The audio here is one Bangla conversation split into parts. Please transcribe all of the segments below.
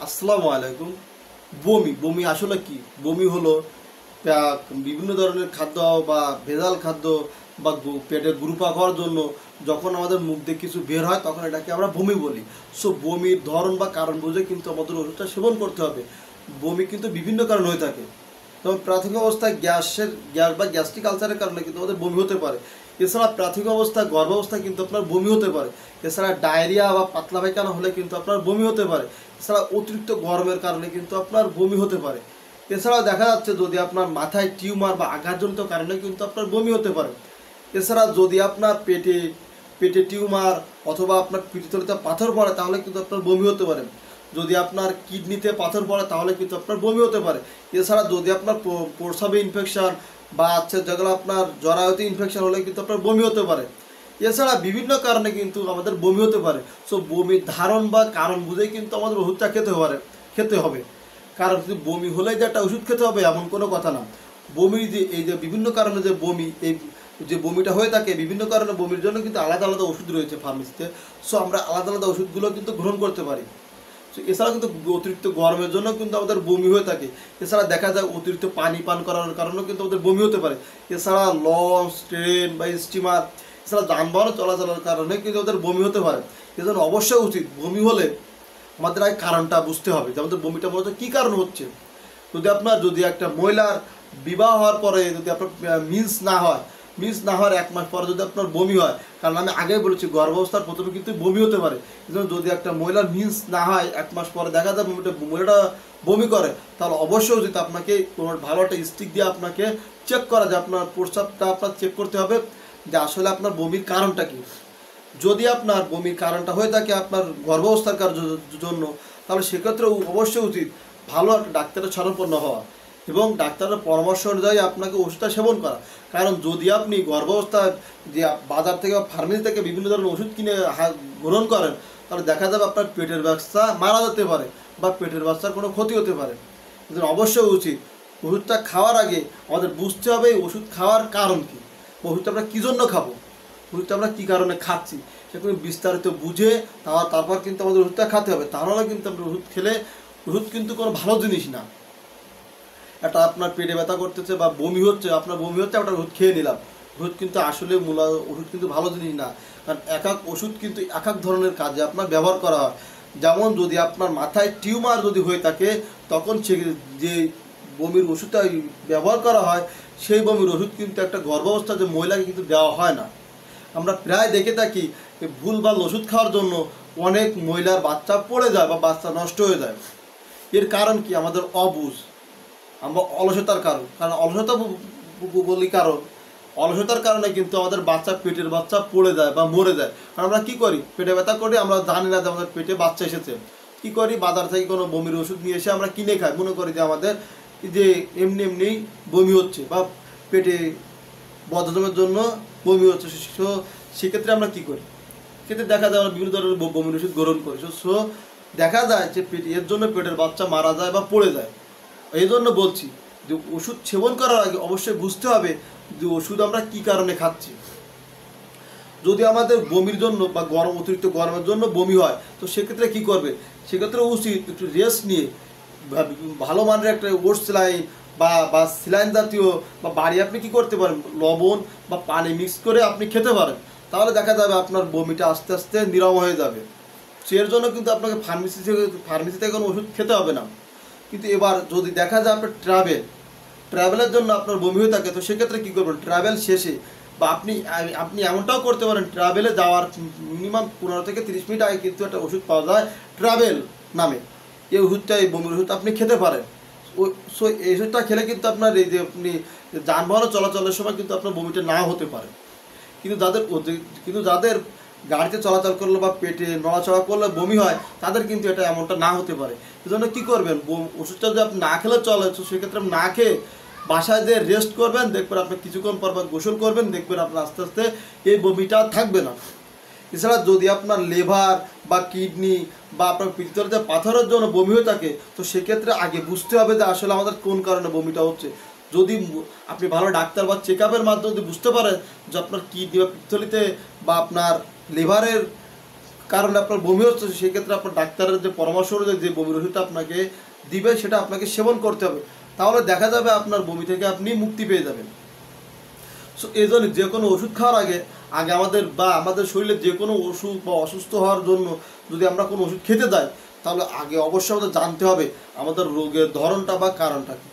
আসসালামু আলাইকুম। বমি বমি আসলে কি? বমি হলো বিভিন্ন ধরনের খাদ্য বা ভেজাল খাদ্য বা পেটে গুরুপাক হওয়ার জন্য যখন আমাদের মুখ দিয়ে কিছু বের হয় তখন এটাকে আমরা বমি বলি। সো বমির ধরন বা কারণ বুঝে কিন্তু আমাদের ওষুধটা সেবন করতে হবে। বমি কিন্তু বিভিন্ন কারণ হয়ে থাকে। যেমন প্রাথমিক অবস্থায় গ্যাস বা গ্যাস্ট্রিক আলসারের কারণে কিন্তু আমাদের বমি হতে পারে। এছাড়া প্রাথমিক অবস্থায় গর্ভাবস্থায় কিন্তু আপনার বমি হতে পারে। এছাড়া ডায়রিয়া বা পাতলা পায়খানা হলে কিন্তু আপনার বমি হতে পারে। এছাড়া অতিরিক্ত গরমের কারণে কিন্তু আপনার বমি হতে পারে। এছাড়াও দেখা যাচ্ছে যদি আপনার মাথায় টিউমার বা আঘাতজনিত কারণে কিন্তু আপনার বমি হতে পারে। এছাড়া যদি আপনার পেটে পেটে টিউমার অথবা আপনার পিত্তথলিতে পাথর পড়ে তাহলে কিন্তু আপনার বমি হতে পারে। যদি আপনার কিডনিতে পাথর পড়ে তাহলে কিন্তু আপনার বমি হতে পারে। এছাড়া যদি আপনার প্রস্রাবে ইনফেকশন বা যেগুলো আপনার জরায়ুতে ইনফেকশন হলে কিন্তু আপনার বমি হতে পারে। এছাড়া বিভিন্ন কারণে কিন্তু আমাদের বমি হতে পারে। সো বমির ধারণ বা কারণ বুঝেই কিন্তু আমাদের ওষুধটা খেতে হবে। কারণ যদি বমি হলেই যে একটা ওষুধ খেতে হবে এমন কোনো কথা না। বমির যে এই যে বিভিন্ন কারণে যে বমি, এই যে বমিটা হয়ে থাকে বিভিন্ন কারণে বমির জন্য কিন্তু আলাদা আলাদা ওষুধ রয়েছে ফার্মেসিতে। সো আমরা আলাদা আলাদা ওষুধগুলো কিন্তু গ্রহণ করতে পারি। এছাড়া কিন্তু অতিরিক্ত গরমের জন্য কিন্তু আমাদের বমি হয়ে থাকে। এছাড়া দেখা যায় অতিরিক্ত পানি পান করার কারণেও কিন্তু আমাদের বমি হতে পারে। এছাড়া লঞ্চ, ট্রেন বা স্টিমার, এছাড়া যানবাহন চলাচলের কারণে কিন্তু আমাদের বমি হতে পারে। এজন্য অবশ্যই উচিত বমি হলে আমাদের আগে কারণটা বুঝতে হবে যে আমাদের বমিটা মূলত কী কারণ হচ্ছে। যদি একটা মহিলার বিবাহ হওয়ার পরে যদি আপনার মিন্স না হওয়ার 1 মাস পরে যদি আপনার বমি হয়, কারণ আমি আগেই বলেছি গর্ভাবস্থার প্রথমে কিন্তু বমি হতে পারে। কিন্তু যদি একটা মহিলার মিন্স না হয় 1 মাস পরে দেখা যায় মহিলাটা বমি করে, তাহলে অবশ্যই উচিত আপনাকে কোনো ভালো একটা স্টিক দিয়ে আপনাকে চেক করা, যে আপনার প্রস্রাবটা আপনার চেক করতে হবে যে আসলে আপনার বমির কারণটা কী। যদি আপনার বমির কারণটা হয়ে থাকে আপনার গর্ভাবস্থার জন্য, তাহলে সেক্ষেত্রে অবশ্যই উচিত ভালো একটা ডাক্তারের শরণাপন্ন হওয়া এবং ডাক্তারের পরামর্শ অনুযায়ী আপনাকে ওষুধটা সেবন করা। কারণ যদি আপনি গর্ভাবস্থায় যে বাজার থেকে বা ফার্মেসি থেকে বিভিন্ন ধরনের ওষুধ কিনে গ্রহণ করেন, তাহলে দেখা যাবে আপনার পেটের বাচ্চা মারা যেতে পারে বা পেটের বাচ্চার কোনো ক্ষতি হতে পারে। কিন্তু অবশ্যই উচিত ওষুধটা খাওয়ার আগে আমাদের বুঝতে হবে এই ওষুধ খাওয়ার কারণ কী, ওষুধটা আমরা কী জন্য খাবো, ওষুধটা আমরা কী কারণে খাচ্ছি সেগুলো বিস্তারিত বুঝে তারপর কিন্তু আমাদের ওষুধটা খেতে হবে। তাহলে কিন্তু আমরা ওষুধ কিন্তু কোনো ভালো জিনিস না। একটা আপনার পেটে ব্যথা করতেছে বা বমি হচ্ছে, আপনার বমি হচ্ছে, একটা ওষুধ খেয়ে নিলাম, ওষুধ কিন্তু আসলে ওষুধ কিন্তু ভালো জিনিস না। কারণ এক এক ওষুধ কিন্তু এক এক ধরনের কাজে আপনার ব্যবহার করা হয়। যেমন যদি আপনার মাথায় টিউমার যদি হয়ে থাকে, তখন যে বমির ওষুধটা ব্যবহার করা হয় সেই বমির ওষুধ কিন্তু একটা গর্ভাবস্থা যে মহিলাকে কিন্তু দেওয়া হয় না। আমরা প্রায় দেখে থাকি ভুলভাল ওষুধ খাওয়ার জন্য অনেক মহিলার বাচ্চা পড়ে যায় বা বাচ্চা নষ্ট হয়ে যায়। এর কারণ কি? আমাদের অবুঝ, আমরা অলসতার কারণ অলসতা বলি। কারণ অলসতার কারণে কিন্তু আমাদের পেটের বাচ্চা পড়ে যায় বা মরে যায়। কারণ আমরা কী করি, পেটে ব্যথা করি, আমরা জানি না যে আমাদের পেটে বাচ্চা এসেছে। কী করি, বাজার থেকে কোনো বমির ওষুধ নিয়ে এসে আমরা কিনে খাই, মনে করি যে আমাদের যে এমনি বমি হচ্ছে বা পেটে বদহজমের জন্য বমি হচ্ছে। সেক্ষেত্রে আমরা কী করি, সেক্ষেত্রে দেখা যায় আমরা বিভিন্ন ধরনের বমির ওষুধ গ্রহণ করি। সো দেখা যায় যে এর জন্য পেটের বাচ্চা মারা যায় বা পড়ে যায়। এই জন্য বলছি যে ওষুধ সেবন করার আগে অবশ্যই বুঝতে হবে যে ওষুধ আমরা কী কারণে খাচ্ছি। যদি আমাদের বমির জন্য বা অতিরিক্ত গরমের জন্য বমি হয়, তো সেক্ষেত্রে কী করবে, সেক্ষেত্রে উচিত একটু রেস্ট নিয়ে ভালো মানের একটা ওটস সেলাইন বা সেলাইন জাতীয় বা বাড়ি আপনি কী করতে পারেন, লবণ বা পানি মিক্স করে আপনি খেতে পারেন। তাহলে দেখা যাবে আপনার বমিটা আস্তে আস্তে নিরাময় হয়ে যাবে। সো এর জন্য কিন্তু আপনাকে ফার্মেসি থেকে কোনো ওষুধ খেতে হবে না। কিন্তু এবার যদি দেখা যায় আপনার ট্রাভেলের জন্য আপনার বমি হয়ে থাকে, তো সেক্ষেত্রে কী করবেন, ট্রাভেল শেষে বা আপনি এমনটাও করতে পারেন, ট্রাভেলে যাওয়ার মিনিমাম 15 থেকে 30 মিনিট আগে কিন্তু একটা ওষুধ পাওয়া যায় ট্রাভেল নামে। এই ওষুধটা, এই বমির ওষুধ আপনি খেতে পারেন। সো এই ওষুধটা খেলে কিন্তু আপনার এই যে আপনি যানবাহন চলাচলের সময় কিন্তু আপনার বমিটা নাও হতে পারে। কিন্তু যাদের গাড়িতে চলাচল করলে বা পেটে নড়াচড়া করলে বমি হয়, তাদের কিন্তু এটা এমনটা না হতে পারে। সেজন্য কী করবেন, ওষুধটা যদি আপনি না খেলে চলে, তো সেক্ষেত্রে আপনি না খেয়ে বাসায় যেয়ে রেস্ট করবেন, দেখবেন আপনি কিছুক্ষণ পর গোসল করবেন, দেখবেন আপনার আস্তে আস্তে এই বমিটা থাকবে না। এছাড়া যদি আপনার লিভার বা কিডনি বা আপনার পিত্তথলিতে পাথরের জন্য বমি হয়ে থাকে, তো সেক্ষেত্রে আগে বুঝতে হবে যে আসলে আমাদের কোন কারণে বমিটা হচ্ছে। যদি আপনি ভালো ডাক্তার বা চেক আপের মাধ্যমে যদি বুঝতে পারেন যে আপনার কিডনি বা পিত্তথলিতে বা আপনার লিভারের কারণে আপনার বমি হচ্ছে, সেক্ষেত্রে আপনার ডাক্তারের যে পরামর্শ অনুযায়ী যে বমির ওষুধটা আপনাকে দিবে সেটা আপনাকে সেবন করতে হবে, তাহলে দেখা যাবে আপনার বমি থেকে আপনি মুক্তি পেয়ে যাবেন। সো এই জন্য যে কোনো ওষুধ খাওয়ার আগে আগে আমাদের শরীরে যে কোনো ওষুধ বা অসুস্থ হওয়ার জন্য যদি আমরা কোনো ওষুধ খেতে যাই, তাহলে আগে অবশ্যই আমাদের জানতে হবে আমাদের রোগের ধরনটা বা কারণটা কী।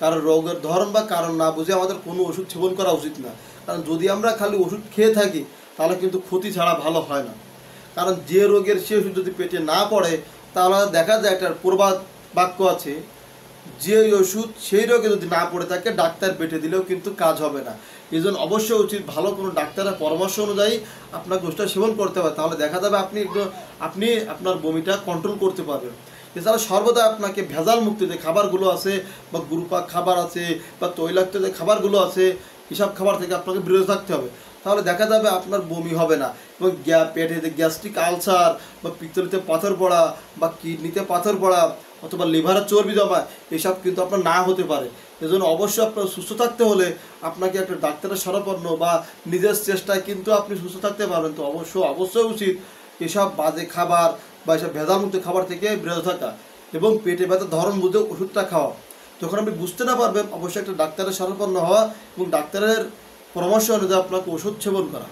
কারণ রোগের ধরন বা কারণ না বুঝে আমাদের কোনো ওষুধ সেবন করা উচিত না। কারণ যদি আমরা খালি ওষুধ খেয়ে থাকি তাহলে কিন্তু ক্ষতি ছাড়া ভালো হয় না। কারণ যে রোগের সে ওষুধ যদি পেটে না পড়ে, তাহলে দেখা যায় একটা প্রবাদ বাক্য আছে, যে ওষুধ সেই রোগে যদি না পড়ে থাকে ডাক্তার বেটে দিলেও কিন্তু কাজ হবে না। এই জন্য অবশ্যই উচিত ভালো কোনো ডাক্তারের পরামর্শ অনুযায়ী আপনাকে ওষুধটা সেবন করতে হবে, তাহলে দেখা যাবে আপনি আপনার বমিটা কন্ট্রোল করতে পারবেন। এছাড়া সর্বদা আপনাকে ভেজাল মুক্ত যে খাবারগুলো আছে বা গুরুপাক খাবার আছে বা তৈলাক্ত যে খাবারগুলো আছে, এসব খাবার থেকে আপনাকে বিরত থাকতে হবে, তাহলে দেখা যাবে আপনার বমি হবে না। এবং পেটে যে গ্যাস্ট্রিক আলসার বা পিত্তলিতে পাথর পড়া বা কিডনিতে পাথর পড়া অথবা লিভারের চর্বি জমা, এসব কিন্তু আপনার না হতে পারে। এজন্য অবশ্যই আপনার সুস্থ থাকতে হলে আপনাকে একটা ডাক্তারের শরণাপন্ন বা নিজের চেষ্টায় কিন্তু আপনি সুস্থ থাকতে পারবেন। তো অবশ্যই উচিত এসব বাজে খাবার বা এসব ভেজালমুক্ত খাবার থেকে বিরত থাকা এবং পেটে ব্যথার ধরন বুঝে ওষুধটা খাওয়া। যখন আপনি বুঝতে না পারবেন অবশ্যই একটা ডাক্তারের শরণাপন্ন হওয়া এবং ডাক্তারের পরামর্শ অনুযায়ী আপনাকে ওষুধ সেবন করা।